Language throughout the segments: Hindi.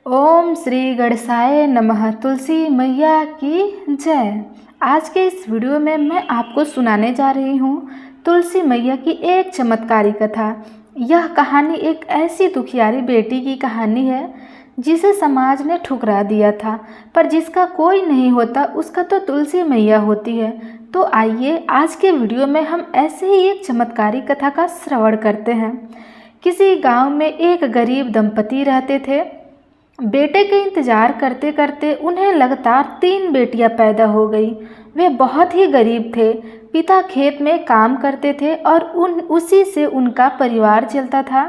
ओम श्री गणेशाय नमः। तुलसी मैया की जय। आज के इस वीडियो में मैं आपको सुनाने जा रही हूँ तुलसी मैया की एक चमत्कारी कथा। यह कहानी एक ऐसी दुखियारी बेटी की कहानी है जिसे समाज ने ठुकरा दिया था, पर जिसका कोई नहीं होता उसका तो तुलसी मैया होती है। तो आइए आज के वीडियो में हम ऐसे ही एक चमत्कारी कथा का श्रवण करते हैं। किसी गांव में एक गरीब दंपति रहते थे। बेटे के इंतजार करते करते उन्हें लगातार 3 बेटियां पैदा हो गई। वे बहुत ही गरीब थे। पिता खेत में काम करते थे और उसी से उनका परिवार चलता था।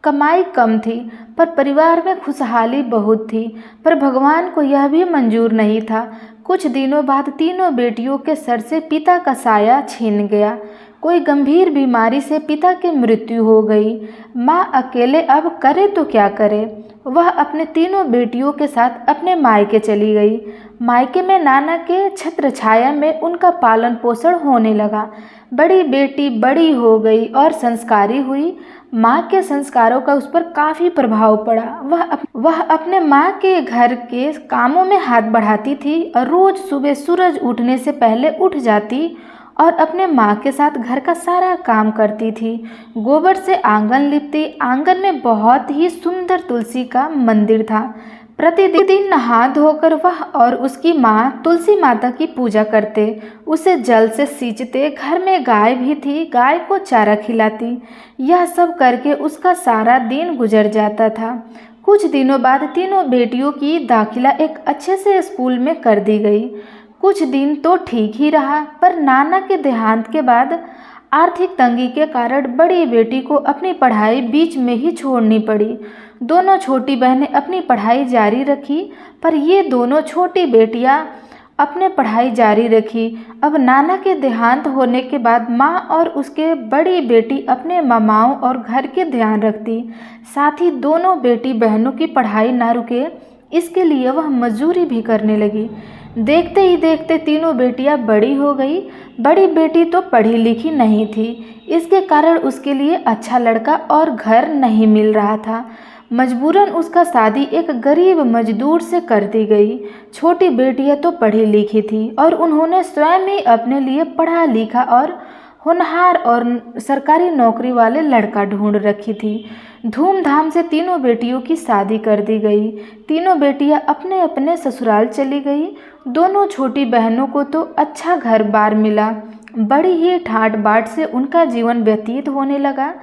कमाई कम थी पर परिवार में खुशहाली बहुत थी, पर भगवान को यह भी मंजूर नहीं था। कुछ दिनों बाद तीनों बेटियों के सर से पिता का साया छीन गया। कोई गंभीर बीमारी से पिता की मृत्यु हो गई। माँ अकेले अब करे तो क्या करे। वह अपने तीनों बेटियों के साथ अपने मायके चली गई। मायके में नाना के छत्र छाया में उनका पालन पोषण होने लगा। बड़ी बेटी बड़ी हो गई और संस्कारी हुई। माँ के संस्कारों का उस पर काफ़ी प्रभाव पड़ा। वह अपने माँ के घर के कामों में हाथ बढ़ाती थी और रोज़ सुबह सूरज उठने से पहले उठ जाती और अपने माँ के साथ घर का सारा काम करती थी। गोबर से आंगन लिपती। आंगन में बहुत ही सुंदर तुलसी का मंदिर था। प्रतिदिन नहा धोकर वह और उसकी माँ तुलसी माता की पूजा करते, उसे जल से सींचते। घर में गाय भी थी, गाय को चारा खिलाती। यह सब करके उसका सारा दिन गुजर जाता था। कुछ दिनों बाद तीनों बेटियों की दाखिला एक अच्छे से स्कूल में कर दी गई। कुछ दिन तो ठीक ही रहा, पर नाना के देहांत के बाद आर्थिक तंगी के कारण बड़ी बेटी को अपनी पढ़ाई बीच में ही छोड़नी पड़ी। दोनों छोटी बहनें अपनी पढ़ाई जारी रखी, पर ये दोनों छोटी बेटियां अपने पढ़ाई जारी रखी। अब नाना के देहांत होने के बाद माँ और उसके बड़ी बेटी अपने मामाओं और घर के ध्यान रखती। साथ ही दोनों बेटी बहनों की पढ़ाई ना रुके, इसके लिए वह मजदूरी भी करने लगी। देखते ही देखते तीनों बेटियां बड़ी हो गई। बड़ी बेटी तो पढ़ी लिखी नहीं थी, इसके कारण उसके लिए अच्छा लड़का और घर नहीं मिल रहा था। मजबूरन उसका शादी एक गरीब मजदूर से कर दी गई। छोटी बेटियां तो पढ़ी लिखी थी और उन्होंने स्वयं ही अपने लिए पढ़ा लिखा और होनहार और सरकारी नौकरी वाले लड़का ढूंढ रखी थी। धूमधाम से तीनों बेटियों की शादी कर दी गई। तीनों बेटियां अपने अपने ससुराल चली गई। दोनों छोटी बहनों को तो अच्छा घर बार मिला। बड़ी ही ठाट बाट से उनका जीवन व्यतीत होने लगा,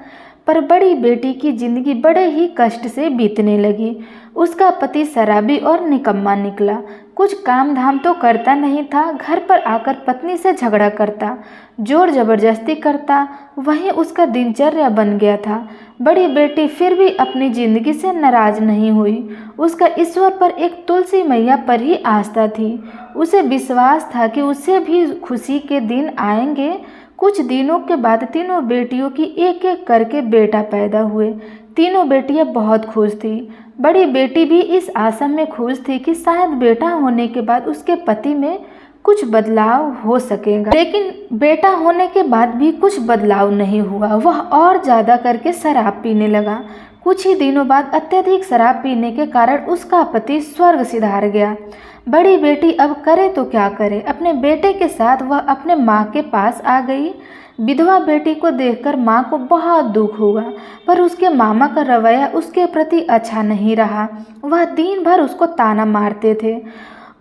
पर बड़ी बेटी की जिंदगी बड़े ही कष्ट से बीतने लगी। उसका पति शराबी और निकम्मा निकला। कुछ काम धाम तो करता नहीं था, घर पर आकर पत्नी से झगड़ा करता, जोर जबरदस्ती करता। वहीं उसका दिनचर्या बन गया था। बड़ी बेटी फिर भी अपनी जिंदगी से नाराज नहीं हुई। उसका ईश्वर पर एक तुलसी मैया पर ही आस्था थी। उसे विश्वास था कि उसे भी खुशी के दिन आएंगे। कुछ दिनों के बाद तीनों बेटियों की एक एक करके बेटा पैदा हुए। तीनों बेटियां बहुत खुश थी। बड़ी बेटी भी इस आशा में खुश थी कि शायद बेटा होने के बाद उसके पति में कुछ बदलाव हो सकेगा, लेकिन बेटा होने के बाद भी कुछ बदलाव नहीं हुआ। वह और ज़्यादा करके शराब पीने लगा। कुछ ही दिनों बाद अत्यधिक शराब पीने के कारण उसका पति स्वर्ग सिधार गया। बड़ी बेटी अब करे तो क्या करे। अपने बेटे के साथ वह अपने माँ के पास आ गई। विधवा बेटी को देखकर माँ को बहुत दुख हुआ, पर उसके मामा का रवैया उसके प्रति अच्छा नहीं रहा। वह दिन भर उसको ताना मारते थे।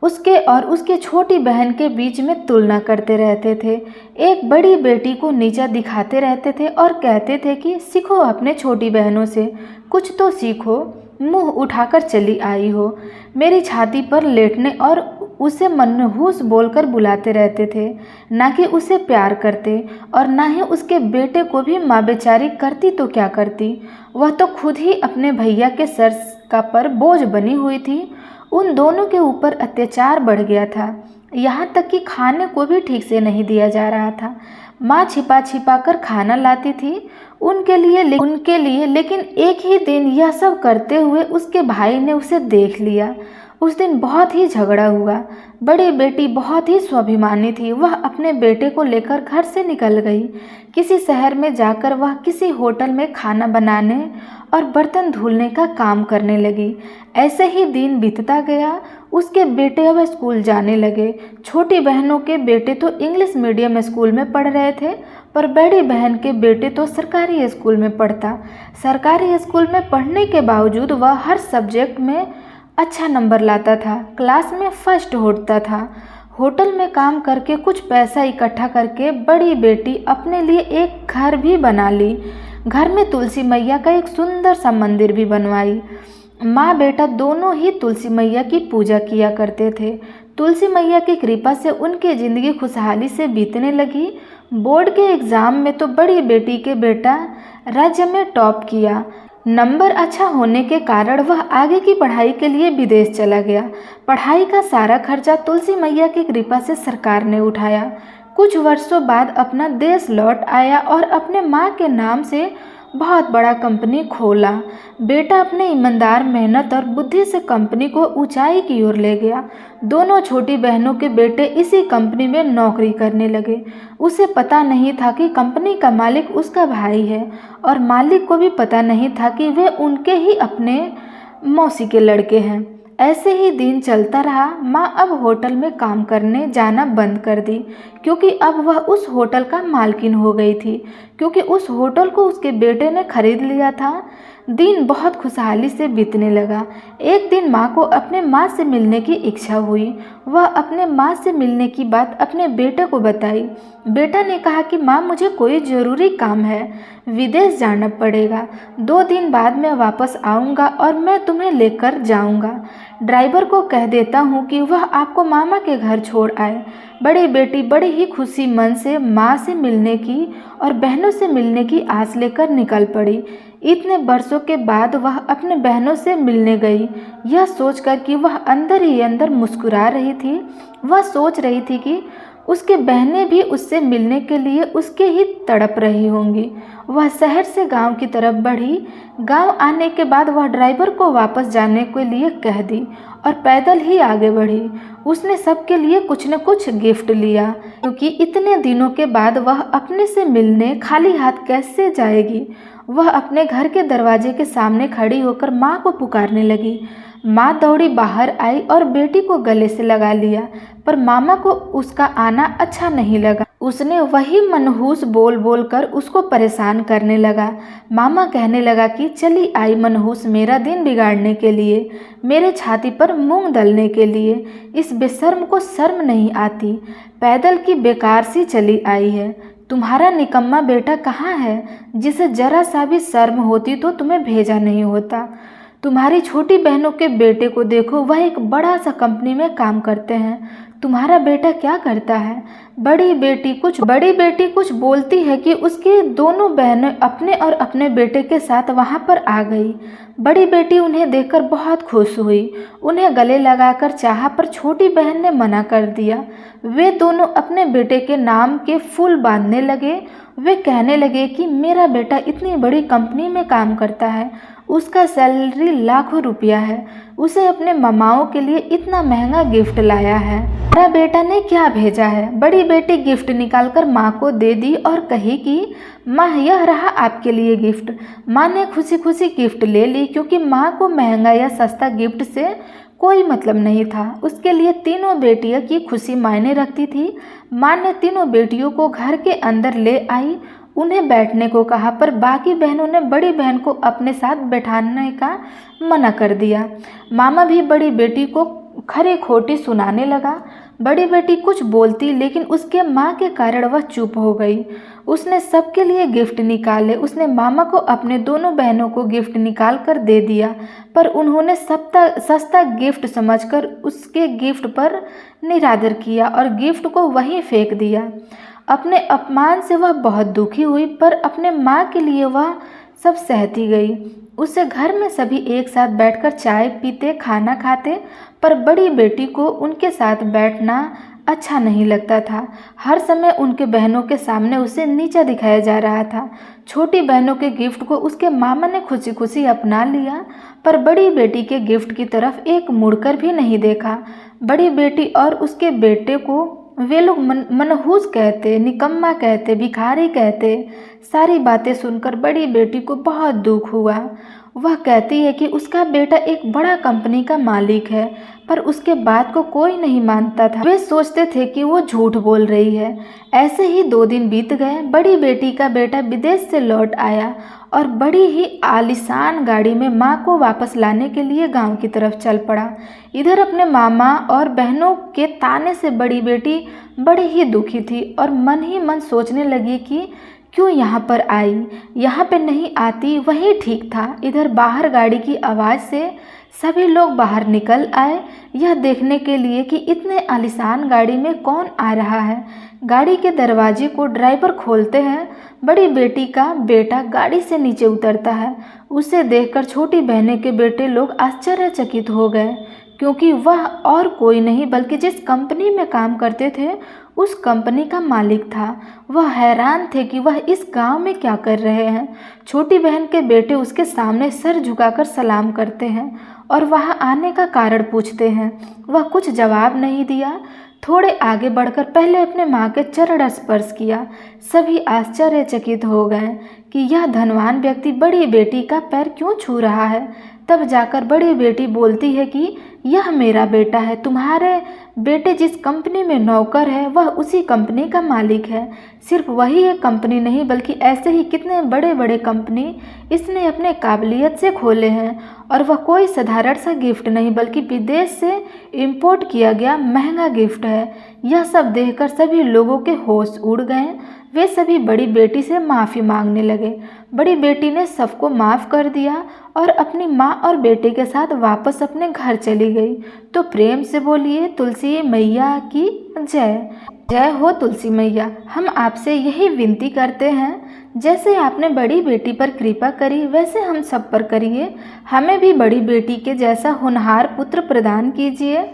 उसके और उसकी छोटी बहन के बीच में तुलना करते रहते थे। एक बड़ी बेटी को नीचा दिखाते रहते थे और कहते थे कि सीखो अपने छोटी बहनों से, कुछ तो सीखो, मुंह उठाकर चली आई हो। मेरी छाती पर लेटने और उसे मनहूस बोलकर बुलाते रहते थे। ना कि उसे प्यार करते और ना ही उसके बेटे को भी। माँ बेचारी करती तो क्या करती, वह तो खुद ही अपने भैया के सर का पर बोझ बनी हुई थी। उन दोनों के ऊपर अत्याचार बढ़ गया था, यहाँ तक कि खाने को भी ठीक से नहीं दिया जा रहा था। माँ छिपा छिपा कर खाना लाती थी उनके लिए, लेकिन एक ही दिन यह सब करते हुए उसके भाई ने उसे देख लिया। उस दिन बहुत ही झगड़ा हुआ। बड़ी बेटी बहुत ही स्वाभिमानी थी। वह अपने बेटे को लेकर घर से निकल गई। किसी शहर में जाकर वह किसी होटल में खाना बनाने और बर्तन धुलने का काम करने लगी। ऐसे ही दिन बीतता गया। उसके बेटे अब स्कूल जाने लगे। छोटी बहनों के बेटे तो इंग्लिश मीडियम स्कूल में पढ़ रहे थे, पर बड़ी बहन के बेटे तो सरकारी स्कूल में पढ़ता। सरकारी स्कूल में पढ़ने के बावजूद वह हर सब्जेक्ट में अच्छा नंबर लाता था, क्लास में फर्स्ट होता था। होटल में काम करके कुछ पैसा इकट्ठा करके बड़ी बेटी अपने लिए एक घर भी बना ली। घर में तुलसी मैया का एक सुंदर सा मंदिर भी बनवाई। माँ बेटा दोनों ही तुलसी मैया की पूजा किया करते थे। तुलसी मैया की कृपा से उनकी ज़िंदगी खुशहाली से बीतने लगी। बोर्ड के एग्ज़ाम में तो बड़ी बेटी के बेटा राज्य में टॉप किया। नंबर अच्छा होने के कारण वह आगे की पढ़ाई के लिए विदेश चला गया। पढ़ाई का सारा खर्चा तुलसी मैया की कृपा से सरकार ने उठाया। कुछ वर्षों बाद अपना देश लौट आया और अपने माँ के नाम से बहुत बड़ा कंपनी खोला। बेटा अपने ईमानदार मेहनत और बुद्धि से कंपनी को ऊंचाई की ओर ले गया। दोनों छोटी बहनों के बेटे इसी कंपनी में नौकरी करने लगे। उसे पता नहीं था कि कंपनी का मालिक उसका भाई है, और मालिक को भी पता नहीं था कि वे उनके ही अपने मौसी के लड़के हैं। ऐसे ही दिन चलता रहा। माँ अब होटल में काम करने जाना बंद कर दी, क्योंकि अब वह उस होटल का मालकिन हो गई थी, क्योंकि उस होटल को उसके बेटे ने खरीद लिया था। दिन बहुत खुशहाली से बीतने लगा। एक दिन माँ को अपने माँ से मिलने की इच्छा हुई। वह अपने माँ से मिलने की बात अपने बेटे को बताई। बेटा ने कहा कि माँ, मुझे कोई ज़रूरी काम है, विदेश जाना पड़ेगा। 2 दिन बाद मैं वापस आऊँगा और मैं तुम्हें लेकर जाऊँगा। ड्राइवर को कह देता हूँ कि वह आपको मामा के घर छोड़ आए। बड़ी बेटी बड़ी ही खुशी मन से माँ से मिलने की और बहनों से मिलने की आस लेकर निकल पड़ी। इतने वर्षों के बाद वह अपने बहनों से मिलने गई, यह सोचकर कि वह अंदर ही अंदर मुस्कुरा रही थी। वह सोच रही थी कि उसके बहनें भी उससे मिलने के लिए उसके ही तड़प रही होंगी। वह शहर से गांव की तरफ बढ़ी। गांव आने के बाद वह ड्राइवर को वापस जाने के लिए कह दी और पैदल ही आगे बढ़ी। उसने सबके लिए कुछ न कुछ गिफ्ट लिया, क्योंकि इतने दिनों के बाद वह अपने से मिलने खाली हाथ कैसे जाएगी। वह अपने घर के दरवाजे के सामने खड़ी होकर माँ को पुकारने लगी। माँ दौड़ी बाहर आई और बेटी को गले से लगा लिया, पर मामा को उसका आना अच्छा नहीं लगा। उसने वही मनहूस बोल बोल कर उसको परेशान करने लगा। मामा कहने लगा कि चली आई मनहूस मेरा दिन बिगाड़ने के लिए, मेरे छाती पर मूंग दलने के लिए। इस बेशर्म को शर्म नहीं आती, पैदल की बेकार सी चली आई है। तुम्हारा निकम्मा बेटा कहाँ है, जिसे जरा सा भी शर्म होती तो तुम्हें भेजा नहीं होता। तुम्हारी छोटी बहनों के बेटे को देखो, वह एक बड़ा सा कंपनी में काम करते हैं। तुम्हारा बेटा क्या करता है? बड़ी बेटी कुछ बोलती है कि उसकी दोनों बहनें अपने और अपने बेटे के साथ वहां पर आ गई। बड़ी बेटी उन्हें देखकर बहुत खुश हुई, उन्हें गले लगाकर चाहा, पर छोटी बहन ने मना कर दिया। वे दोनों अपने बेटे के नाम के फूल बांधने लगे। वे कहने लगे कि मेरा बेटा इतनी बड़ी कंपनी में काम करता है, उसका सैलरी लाखों रुपया है, उसे अपने मामाओं के लिए इतना महंगा गिफ्ट लाया है। मेरा बेटा ने क्या भेजा है? बड़ी बेटी गिफ्ट निकालकर माँ को दे दी और कही कि माँ, यह रहा आपके लिए गिफ्ट। माँ ने खुशी खुशी गिफ्ट ले ली, क्योंकि माँ को महंगा या सस्ता गिफ्ट से कोई मतलब नहीं था। उसके लिए तीनों बेटियों की खुशी मायने रखती थी। माँ ने तीनों बेटियों को घर के अंदर ले आई, उन्हें बैठने को कहा, पर बाकी बहनों ने बड़ी बहन को अपने साथ बैठाने का मना कर दिया। मामा भी बड़ी बेटी को खरी खोटी सुनाने लगा। बड़ी बेटी कुछ बोलती, लेकिन उसके माँ के कारण वह चुप हो गई। उसने सबके लिए गिफ्ट निकाले। उसने मामा को अपने दोनों बहनों को गिफ्ट निकाल कर दे दिया, पर उन्होंने सस्ता गिफ्ट समझकर उसके गिफ्ट पर निरादर किया और गिफ्ट को वहीं फेंक दिया। अपने अपमान से वह बहुत दुखी हुई, पर अपने माँ के लिए वह सब सहती गई। उसे घर में सभी एक साथ बैठकर चाय पीते, खाना खाते, पर बड़ी बेटी को उनके साथ बैठना अच्छा नहीं लगता था। हर समय उनके बहनों के सामने उसे नीचा दिखाया जा रहा था। छोटी बहनों के गिफ्ट को उसके मामा ने खुशी खुशी अपना लिया, पर बड़ी बेटी के गिफ्ट की तरफ एक मुड़कर भी नहीं देखा। बड़ी बेटी और उसके बेटे को वे लोग मनहूस कहते, निकम्मा कहते, भिखारी कहते। सारी बातें सुनकर बड़ी बेटी को बहुत दुख हुआ। वह कहती है कि उसका बेटा एक बड़ा कंपनी का मालिक है, पर उसके बात को कोई नहीं मानता था। वे सोचते थे कि वो झूठ बोल रही है। ऐसे ही 2 दिन बीत गए। बड़ी बेटी का बेटा विदेश से लौट आया और बड़ी ही आलीशान गाड़ी में माँ को वापस लाने के लिए गांव की तरफ चल पड़ा। इधर अपने मामा और बहनों के ताने से बड़ी बेटी बड़ी ही दुखी थी और मन ही मन सोचने लगी कि क्यों यहाँ पर आई, यहाँ पे नहीं आती, वही ठीक था। इधर बाहर गाड़ी की आवाज़ से सभी लोग बाहर निकल आए, यह देखने के लिए कि इतने आलीशान गाड़ी में कौन आ रहा है। गाड़ी के दरवाजे को ड्राइवर खोलते हैं। बड़ी बेटी का बेटा गाड़ी से नीचे उतरता है। उसे देखकर छोटी बहने के बेटे लोग आश्चर्यचकित हो गए, क्योंकि वह और कोई नहीं बल्कि जिस कंपनी में काम करते थे उस कंपनी का मालिक था। वह हैरान थे कि वह इस गांव में क्या कर रहे हैं। छोटी बहन के बेटे उसके सामने सर झुकाकर सलाम करते हैं और वहां आने का कारण पूछते हैं। वह कुछ जवाब नहीं दिया। थोड़े आगे बढ़कर पहले अपने माँ के चरण स्पर्श किया। सभी आश्चर्यचकित हो गए कि यह धनवान व्यक्ति बड़ी बेटी का पैर क्यों छू रहा है। तब जाकर बड़ी बेटी बोलती है कि यह मेरा बेटा है। तुम्हारे बेटे जिस कंपनी में नौकर है वह उसी कंपनी का मालिक है। सिर्फ वही एक कंपनी नहीं बल्कि ऐसे ही कितने बड़े बड़े कंपनी इसने अपने काबिलियत से खोले हैं, और वह कोई साधारण सा गिफ्ट नहीं बल्कि विदेश से इंपोर्ट किया गया महंगा गिफ्ट है। यह सब देखकर सभी लोगों के होश उड़ गए। वे सभी बड़ी बेटी से माफ़ी मांगने लगे। बड़ी बेटी ने सबको माफ़ कर दिया और अपनी माँ और बेटे के साथ वापस अपने घर चली गई। तो प्रेम से बोलिए तुलसी मैया की जय। जय हो तुलसी मैया। हम आपसे यही विनती करते हैं, जैसे आपने बड़ी बेटी पर कृपा करी वैसे हम सब पर करिए। हमें भी बड़ी बेटी के जैसा होनहार पुत्र प्रदान कीजिए।